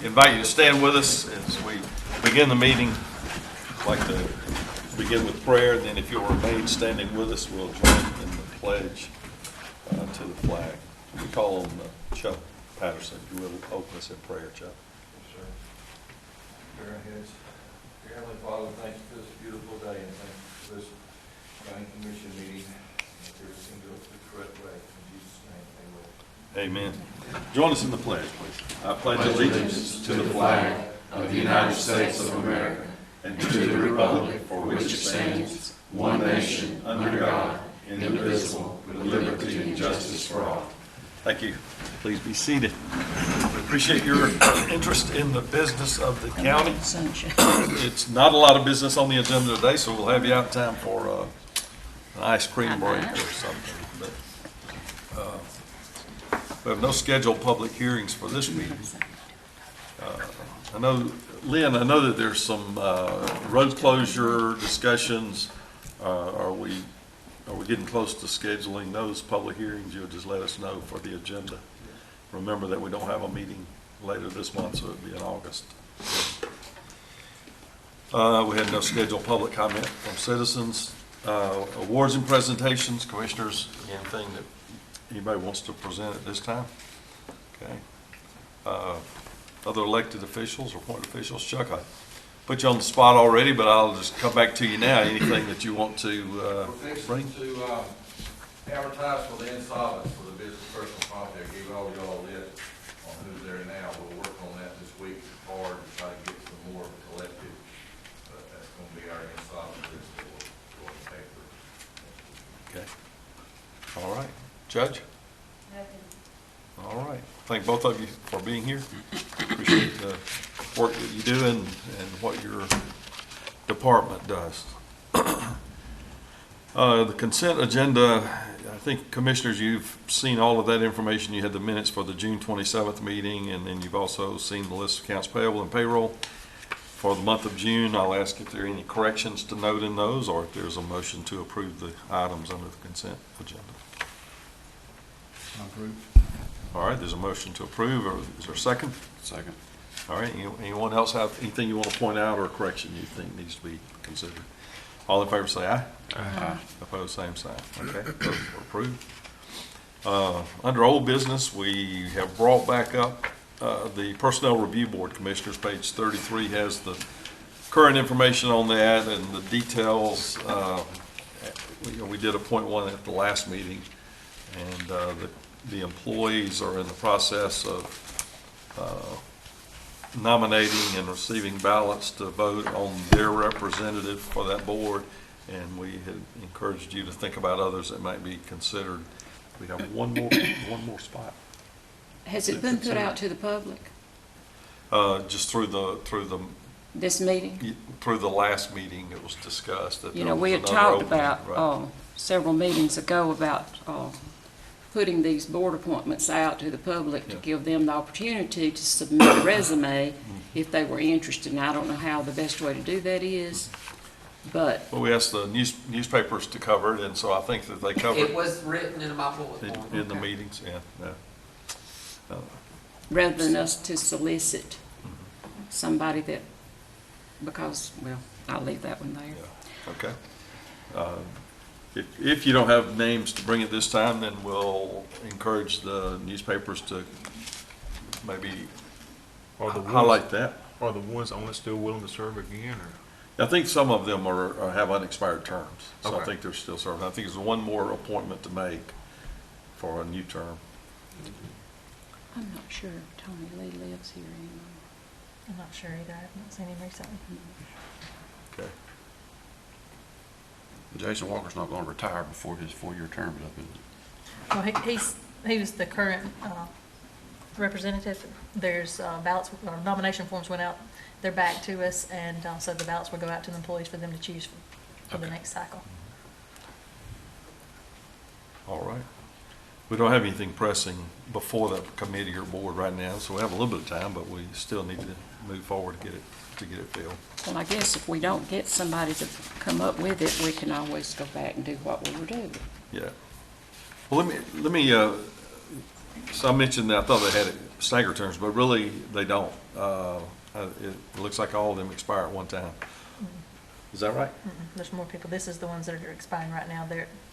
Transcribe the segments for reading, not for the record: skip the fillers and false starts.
invite you to stand with us as we begin the meeting. I'd like to begin with prayer, and then if you'll remain standing with us, we'll join in the pledge to the flag. We call on Chuck Patterson. If you will open us in prayer, Chuck. Yes, sir. Bear our heads. Dear Heavenly Father, thank you for this beautiful day, and thank you for this county commission meeting. That everything goes the correct way. In Jesus' name, amen. Amen. Join us in the pledge, please. I pledge allegiance to the flag of the United States of America and to the republic for which it stands, one nation, under God, indivisible, with liberty and justice for all. Thank you. Please be seated. We appreciate your interest in the business of the county. It's not a lot of business on the agenda today, so we'll have you out in time for an ice cream break or something. But we have no scheduled public hearings for this meeting. I know, Lynn, that there's some road closure discussions. Are we getting close to scheduling those public hearings? You'll just let us know for the agenda. Remember that we don't have a meeting later this month, so it'll be in August. We had no scheduled public comment from citizens. Awards and presentations, commissioners, anything that anybody wants to present at this time? Okay. Other elected officials or appointed officials? Chuck, I put you on the spot already, but I'll just come back to you now. Anything that you want to bring? We're fixing to advertise for the insolvent for the business personal property. I gave all y'all a list on who's there now. We'll work on that this week hard to try to get some more collected. But that's going to be our insolvent list that will go in the paper. Okay. All right. Judge? All right. Thank both of you for being here. Appreciate the work that you do and what your department does. The consent agenda, I think, commissioners, you've seen all of that information. You had the minutes for the June 27th meeting, and then you've also seen the list of accounts payable and payroll for the month of June. I'll ask if there are any corrections to note in those, or if there's a motion to approve the items under the consent agenda. Approved. All right, there's a motion to approve, or is there a second? Second. All right, anyone else have anything you want to point out or correction you think needs to be considered? All in favor say aye. Aye. Opposed, same sign. Okay, those are approved. Under old business, we have brought back up the Personnel Review Board, Commissioners. Page 33 has the current information on that and the details. We did appoint one at the last meeting, and the employees are in the process of nominating and receiving ballots to vote on their representative for that board, and we had encouraged you to think about others that might be considered. We have one more spot. Has it been put out to the public? Just through This meeting? through the last meeting, it was discussed that You there know, we was had another talked opening, about right. several meetings ago about putting these board appointments out to the public to Yeah. give them the opportunity to submit a resume if they were interested. And I don't know how the best way to do that is, but Well, we asked the newspapers to cover it, and so I think that they covered It was written in my bullet it point. in the meetings. Yeah. rather than us to solicit somebody that, because, well, I'll leave that one there. Yeah. Okay. If you don't have names to bring at this time, then we'll encourage the newspapers to maybe highlight that. Are the ones only still willing to serve again, or? I think some of them have unexpired terms, so I Okay. think they're still serving. I think there's one more appointment to make for a new term. I'm not sure if Tony Lee lives here anymore. I'm not sure either. I haven't seen him recently. Okay. Jason Walker's not going to retire before his 4-year term is up, is it? Well, he was the current representative. There's ballots, or nomination forms went out. They're back to us, and so the ballots will go out to the employees for them to choose for the Okay. next cycle. All right. We don't have anything pressing before the committee or board right now, so we have a little bit of time, but we still need to move forward to get it filled. Well, I guess if we don't get somebody to come up with it, we can always go back and do what we were doing. Yeah. Well, let me. So I mentioned that I thought they had stagger terms, but really, they don't. It looks like all of them expire at one time. Is that right? There's more people. This is the ones that are expiring right now.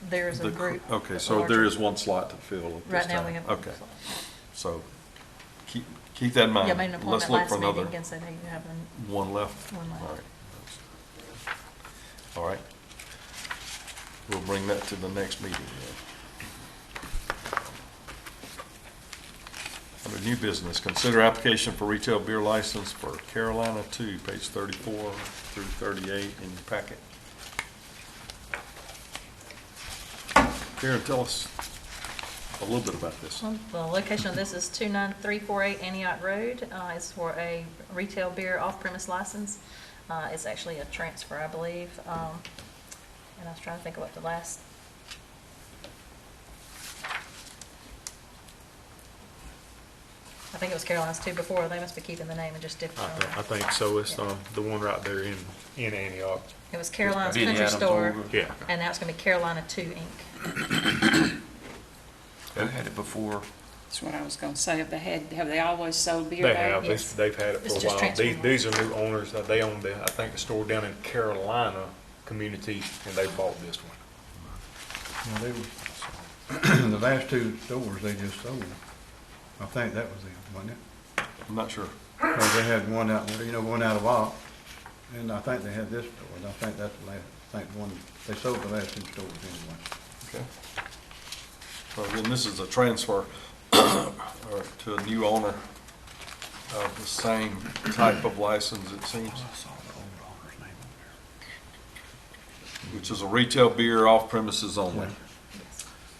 There is a The group. Okay, that's so there larger. is one slot to fill at this Right now, time. we have. Okay, so keep that in mind. Yeah, made an Let's appointment look last for meeting, another and said, hey, you have one left. one left. All right. All right. We'll bring that to the next meeting then. Under new business, consider application for retail beer license for Carolina 2, page 34 through 38 in your packet. Karen, tell us a little bit about this. Well, the location of this is 29348 Antioch Road. It's for a retail beer off-premise license. It's actually a transfer, I believe. And I was trying to think of what the last. I think it was Caroline's too before. They must be keeping the name and just different. I think so. It's the one right there in Antioch. It was Caroline's Vinnie Country Adams Store, over. Yeah. and now it's going to be Carolina 2 Inc. Who had it before? That's what I was gonna say. Have they always sold beer They there? have. Yes. They've had it It's for a just while. transferring. These are new owners. They own I think the store down in Carolina community, and they bought this one. Well, they were, the last two stores they just sold, I think that was it, wasn't it? I'm not sure. Because they had one out, one out of Ock, and I think they had this store, and I think that's the last, I think the one, they sold the last two stores anyway. Okay. Well, then this is a transfer or to a new owner of the same type of license, it seems, which is a retail beer off premises only.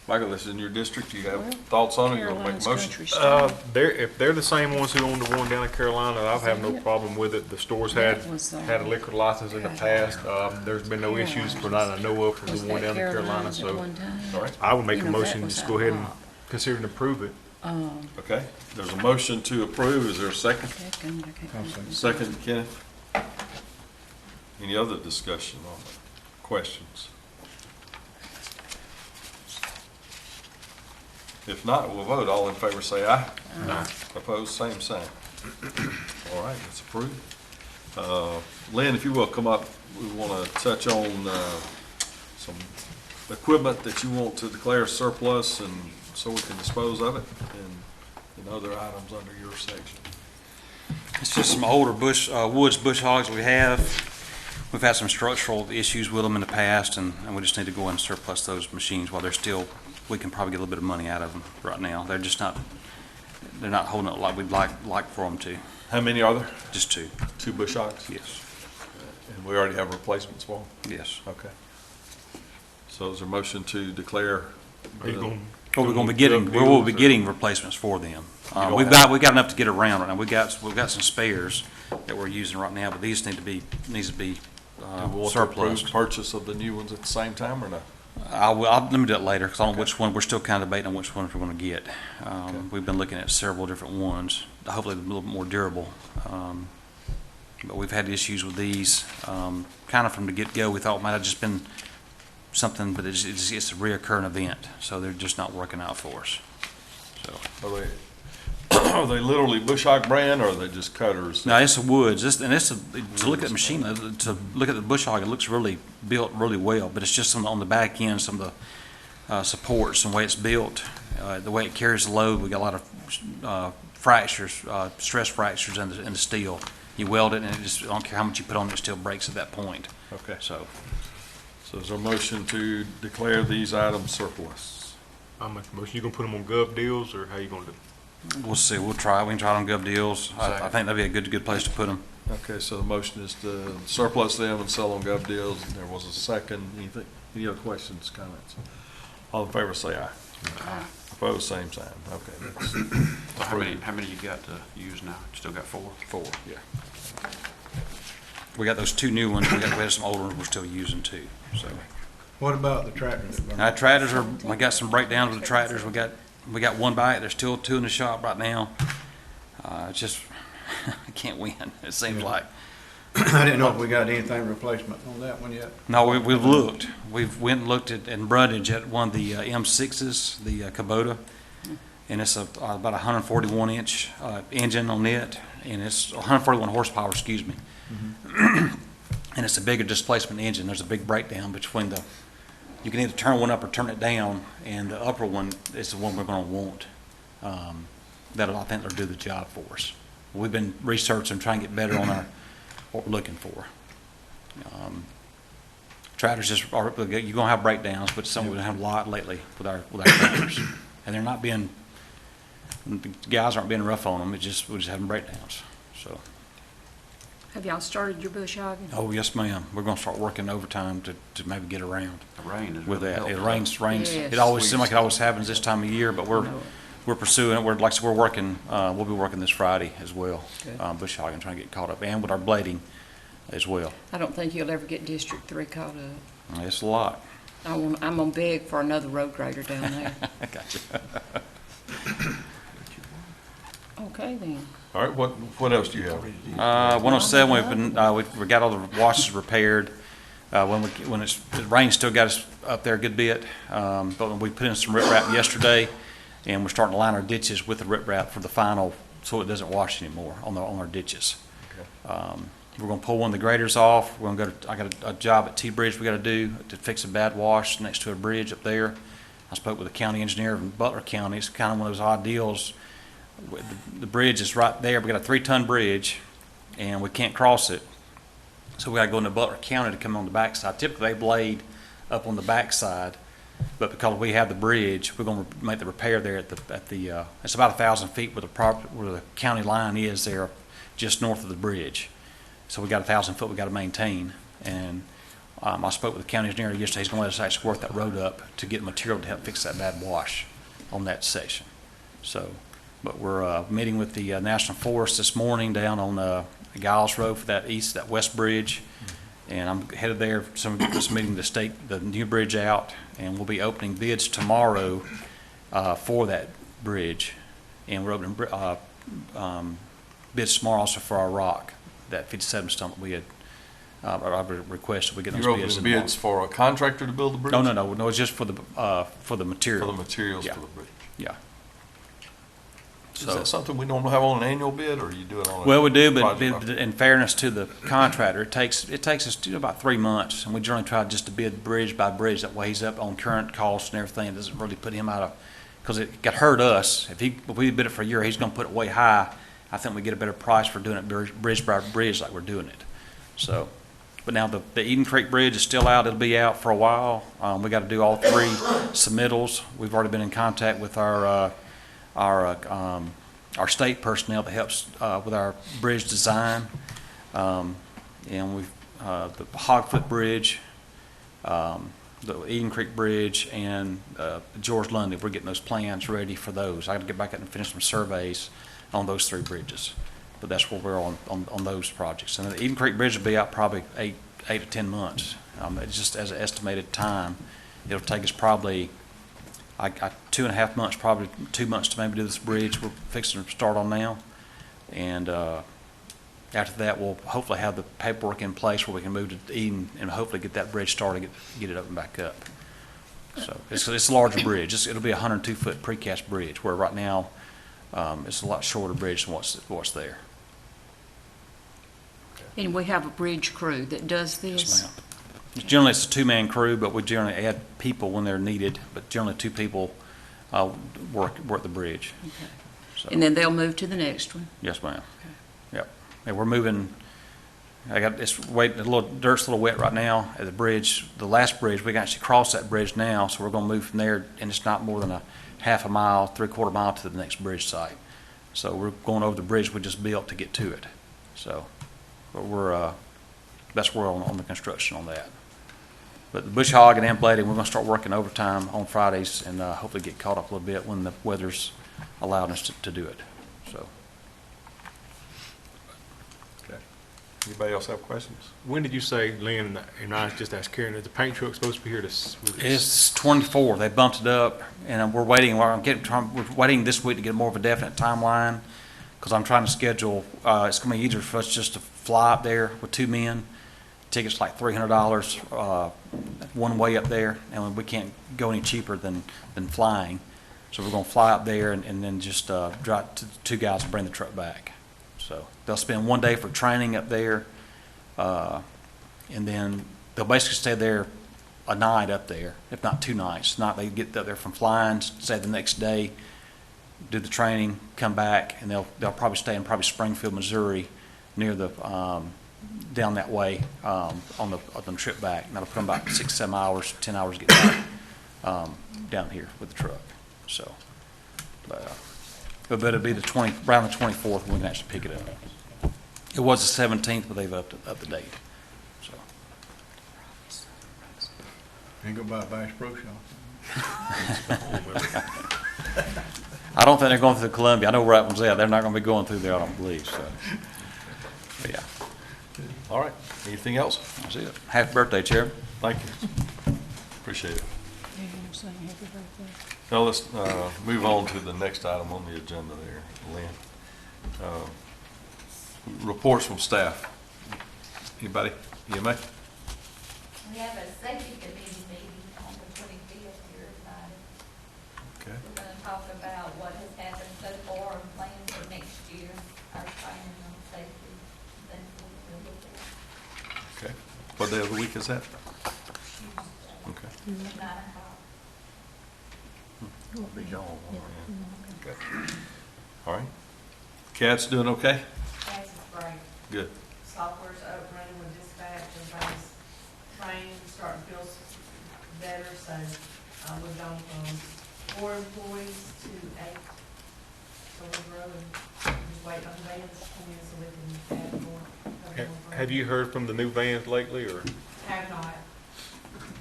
Michael, this is in your district. Do you have thoughts on it? You want to make a Carolina's motion? Country Store. If they're the same ones who own the one down in Carolina, I have no problem with it. The store's had That was, a liquor license in the past. There's been no issues for that I know of for Was the one that down in Carolina, Carolina's at so one time? All right, I would make You a know, that motion, was just at go ahead and Rock. consider and approve it. okay. There's a motion to approve. Is there a second? Second, I can't I'll remember. Second, Kenneth. Any other discussion on it? Questions? If not, we'll vote. All in favor say aye. Aye. Opposed, same sign. All right, it's approved. Lynn, if you will, come up. We want to touch on some equipment that you want to declare surplus and so we can dispose of it and other items under your section. It's just some older woods bush hogs we have. We've had some structural issues with them in the past, and we just need to go ahead and surplus those machines while they're still, we can probably get a little bit of money out of them right now. They're not holding up like we'd like for them to. How many are there? Just two. 2 bush hogs? Yes. And we already have replacements for them? Yes. Okay. So is there a motion to declare? Are you going? Well, we'll be getting replacements for them. don't We've have- got enough to get around right now. We've got some spares that we're using right now, but these needs to be Do we want to approve surplus. purchase of the new ones at the same time or no? Let me do it later, because I don't know Okay. which one, we're still kind of debating on which ones we're going to get. Okay. We've been looking at several different ones, hopefully a little bit more durable. But we've had issues with these, kind of from the get-go. We thought it might have just been something, but it's a reoccurring event, so they're just not working out for us. So, Are they literally bush hog brand or are they just cutters? no, it's the woods, to look at the machine, to look at the bush hog, it looks really built really well, but it's just some on the back end, some of the supports and the way it's built, the way it carries the load. We got a lot of fractures, stress fractures in the steel. You weld it, and it just, I don't care how much you put on it, it still breaks at that point. Okay. So, So is there a motion to declare these items surplus? I'll make a motion. You gonna put them on gov deals, or how you gonna do? we'll see, we can try it on Gov Deals. I think that'd be a good place to put them. Okay, so the motion is to surplus them and sell on gov deals. And there was a second. Anything, any other questions, comments? All in favor say aye. Aye. Opposed, same sign. Okay, that's So how many you got to use now? Still got 4? 4, yeah. We got those 2 new ones, we had some older ones we're still using too, so. What about the tractors that burn? Tractors we got some breakdowns with the tractors. We got one bike. There's still 2 in the shop right now. It's just, I can't win, it seems Yeah. like. I didn't know if we got anything replacement on that one yet. No, we've looked. We've went and looked at, in Brundage at one of the M6s, the Kubota. and it's about a 141 inch engine on it, and it's 141 horsepower, excuse me. And it's a bigger displacement engine. There's a big breakdown between you can either turn one up or turn it down, and the upper one is the one we're going to want. That'll, I think, that'll do the job for us. We've been researching, trying to get better on what we're looking for. Tractors you're going to have breakdowns, but some we've had a lot lately with our tractors, and they're not being. The guys aren't being rough on them. We're just having breakdowns. So. Have y'all started your bush hogging? Oh yes, ma'am. We're going to start working overtime to maybe get around The rain is with really that. It helpful. rains. Yes. It always seems like it always happens this time of year, but we're pursuing it. Like I said, we're working. We'll be working this Friday as well. Good. Bush hogging, trying to get caught up, and with our blading as well. I don't think you'll ever get District 3 caught up. It's a lot. I'm gonna beg for another road grader down there. I got you. Okay, then. All right, what else do you have? 107. We got all the washes repaired. When the rain still got us up there a good bit, but we put in some riprap yesterday, and we're starting to line our ditches with the riprap for the final, so it doesn't wash anymore on our ditches. Okay. We're going to pull one of the graders off. We're going to I got a job at T-Bridge we got to do to fix a bad wash next to a bridge up there. I spoke with the county engineer in Butler County. It's kind of one of those odd deals. The bridge is right there. We got a 3-ton bridge, and we can't cross it. So we got to go into Butler County to come on the backside. Typically, they blade up on the backside, but because we have the bridge, we're going to make the repair there at the. It's about 1,000 feet where the county line is there, just north of the bridge. So we got 1,000 foot we got to maintain, and I spoke with the county engineer yesterday. He's going to let us actually work that road up to get material to help fix that bad wash on that section. So, but we're meeting with the National Forest this morning down on Giles Road for that west bridge, and I'm headed there for this meeting to stake the new bridge out, and we'll be opening bids tomorrow for that bridge, and we're opening bids tomorrow also for our rock. That 57 stump we had requested we get those You're bids. opening bids for a contractor to build the bridge? No. It's just for the material. For the materials Yeah. for the bridge. Yeah. Is that something we normally have on an annual bid, or you do it on a? Well, we do, but project? in fairness to the contractor, it takes us about 3 months, and we generally try just to bid bridge by bridge. That way, he's up on current costs and everything. It doesn't really put him out of, because it could hurt us if we bid it for a year. He's going to put it way high. I think we get a better price for doing it bridge by bridge like we're doing it. So, but now the Eden Creek Bridge is still out. It'll be out for a while. We got to do all 3 submittals. We've already been in contact with our state personnel that helps with our bridge design, and we've the Hogfoot Bridge, the Eden Creek Bridge, and George Lundy. We're getting those plans ready for those. I got to get back out and finish some surveys on those 3 bridges, but that's where we're on those projects. And the Eden Creek Bridge will be out probably 8 to 10 months. It's just as an estimated time, it'll take us probably 2.5 months, probably 2 months to maybe do this bridge we're fixing to start on now. And after that, we'll hopefully have the paperwork in place where we can move to Eden and hopefully get that bridge started, get it open back up. So it's a larger bridge. It'll be a 102-foot precast bridge, where right now it's a lot shorter bridge than what's there. And we have a bridge crew that does this? Yes, ma'am. Generally, it's a 2-man crew, but we generally add people when they're needed. But generally, 2 people work the bridge. Okay. So, And then they'll move to the next one? yes, ma'am. Yep. And we're moving. It's waiting. The dirt's a little wet right now at the bridge. The last bridge, we can actually cross that bridge now, so we're going to move from there, and it's not more than a half a mile, 3/4 mile to the next bridge site. So we're going over the bridge we just built to get to it. So, but that's where we're on the construction on that. But the bush hogging and blading, we're going to start working overtime on Fridays and hopefully get caught up a little bit when the weather's allowed us to do it. So. Okay. Anybody else have questions? When did you say, Lynn, and I just asked Karen, is the paint truck supposed to be here to? It's 24. They bumped it up, and we're waiting. We're waiting this week to get more of a definite timeline, because I'm trying to schedule. It's going to be easier for us just to fly up there with 2 men. Tickets like $300 one way up there, and we can't go any cheaper than flying. So we're gonna fly up there and then just drive to two guys and bring the truck back. So they'll spend 1 day for training up there, and then they'll basically stay there a night up there, if not 2 nights. Not they get up there from flying, stay the next day, do the training, come back, and they'll probably stay in Springfield, Missouri, near the down that way on the trip back. And that'll come back 6, 7 hours, 10 hours to get back down here with the truck. So, but it'll be around the 24th when we can actually pick it up. It was the 17th, but they've upped the date. So. Ain't go by a Bass Pro Shop. I don't think they're going through Columbia. I know where that one's at. They're not going to be going through there, I don't believe, so. But yeah, All right, anything else? that's it. Happy birthday, Chairman. Thank you. Appreciate it. You gonna sing happy birthday? Now, let's move on to the next item on the agenda there, Lynn. Reports from staff. Anybody? EMA? We have a safety committee meeting on the 25th here tonight. Okay. We're going to talk about what has happened so far and plans for next year, our training on safety, things we'll look at. Okay. What day of the week is that? Tuesday, Okay. 9 o'clock. Be gone. Okay. All right. Cat's doing okay? That's great. Good. Software's up running with dispatch, everybody's trained, starting to feel better, so, we've gone from 4 employees to 8. So we're growing, just waiting on the vans to come in so we can add more. Have you heard from the new vans lately, or? Have not.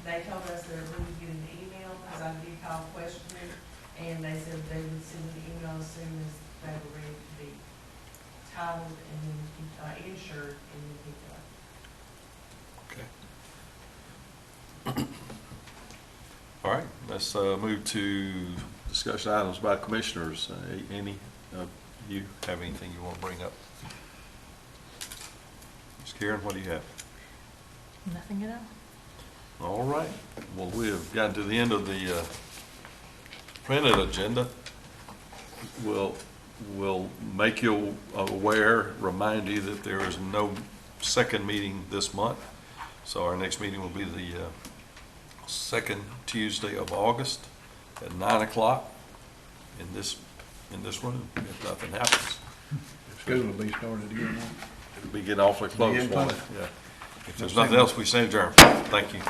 They told us that we would get an email, because I did call questioning, and they said they would send an email as soon as they were ready to be titled and then insured and then picked up. Okay. All right, let's move to discussion items by commissioners. Any of you have anything you want to bring up? Ms. Karen, what do you have? Nothing at all. All right, well, we have gotten to the end of the printed agenda. We'll make you aware, remind you that there is no second meeting this month. So our next meeting will be the second Tuesday of August at 9 o'clock in this room, if nothing happens. School will be started again now. It'll be getting awfully close, Yeah, won't it? Yeah. If there's nothing else, we say adjourn. Thank you.